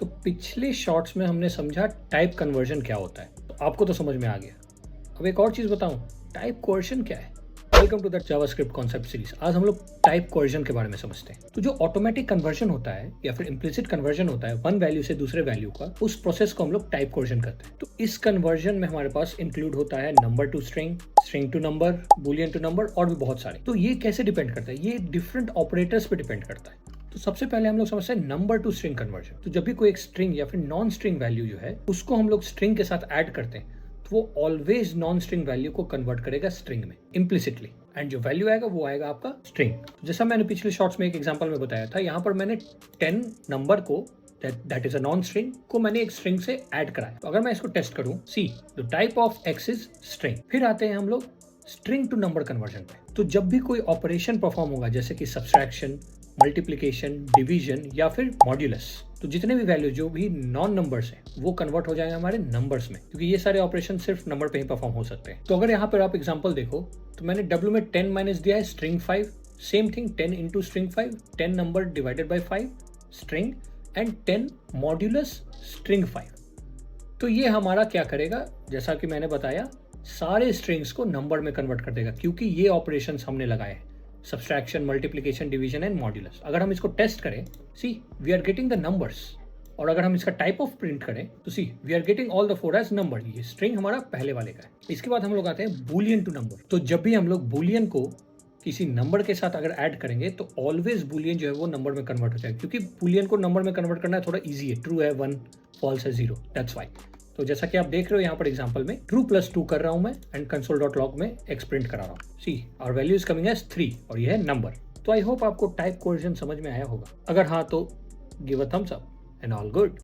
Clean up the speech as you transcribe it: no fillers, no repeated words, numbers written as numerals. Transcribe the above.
तो पिछले शॉर्ट्स में हमने समझा टाइप कन्वर्जन क्या होता है, तो आपको तो समझ में आ गया। अब एक और चीज बताऊं, टाइप कोएर्शन क्या है। Welcome to the JavaScript concept series. आज हम लोग टाइप कोएर्शन के बारे में समझते हैं। तो जो ऑटोमेटिक कन्वर्जन होता है या फिर इम्प्लिसिट कन्वर्जन होता है वन वैल्यू से दूसरे वैल्यू का, उस प्रोसेस को हम लोग टाइप कोएर्शन करते हैं। तो इस कन्वर्जन में हमारे पास इंक्लूड होता है number to string, string to number, boolean to number और भी बहुत सारे। तो ये कैसे डिपेंड करता है, ये डिफरेंट ऑपरेटर्स पे डिपेंड करता है। तो सबसे पहले हम लोग समझते हैं नंबर टू स्ट्रिंग कन्वर्जन। तो जब भी कोई एक स्ट्रिंग या फिर नॉन स्ट्रिंग वैल्यू जो है उसको हम लोग स्ट्रिंग के साथ ऐड करते हैं, तो वो ऑलवेज नॉन स्ट्रिंग वैल्यू को कन्वर्ट करेगा स्ट्रिंग में इम्प्लिसिटली, एंड जो वैल्यू आएगा वो आएगा आपका स्ट्रिंग। तो जैसा मैंने पिछले शॉर्ट्स में एक एग्जांपल में बताया था, यहाँ पर मैंने 10 नंबर को that is a non string को मैंने एक स्ट्रिंग से ऐड कराया। तो अगर मैं इसको टेस्ट करूं, see the type of x is string. फिर आते हैं हम लोग स्ट्रिंग टू नंबर कन्वर्जन पे। तो जब भी कोई ऑपरेशन परफॉर्म होगा, जैसे कि सब्सट्रैक्शन, मल्टीप्लिकेशन, डिवीजन या फिर मॉड्यूलस, तो जितने भी वैल्यू जो भी नॉन नंबर्स हैं वो कन्वर्ट हो जाएंगे हमारे नंबर्स में, क्योंकि ये सारे ऑपरेशन सिर्फ नंबर पे ही परफॉर्म हो सकते हैं। तो अगर यहाँ पर आप एग्जांपल देखो, तो मैंने W में 10 माइनस दिया है string 5, same thing 10 into string 5, 10 number divided by 5 string and 10 modulus string 5। तो ये हमारा क्या करेगा, जैसा कि मैंने बताया, सारे स्ट्रिंग्स को नंबर में कन्वर्ट कर देगा, क्योंकि ये ऑपरेशंस हमने लगाए हैं, subtraction, multiplication, division and modulus. अगर हम इसको टेस्ट करें, see we are getting the numbers. और अगर हम इसका टाइप ऑफ प्रिंट करें, तो see we are getting all the four as number. ये स्ट्रिंग हमारा पहले वाले का है। इसके बाद हम लोग आते हैं बूलियन टू नंबर। तो जब भी हम लोग बूलियन को किसी नंबर के साथ अगर ऐड करेंगे, तो ऑलवेज बूलियन जो है वो नंबर में कन्वर्ट हो जाएगा, क्योंकि बूलियन को नंबर में कन्वर्ट करना थोड़ा ईजी है। ट्रू है 1, फॉल्स है 0, दैट्स वाई। तो जैसा कि आप देख रहे हो यहाँ पर एग्जांपल में, ट्रू प्लस 2 कर रहा हूं मैं एंड console.log में एक्स प्रिंट करा रहा हूँ। See our value is coming as 3 और ये है नंबर। तो आई होप आपको टाइप कोएर्शन समझ में आया होगा। अगर हाँ तो give a thumbs up and all good.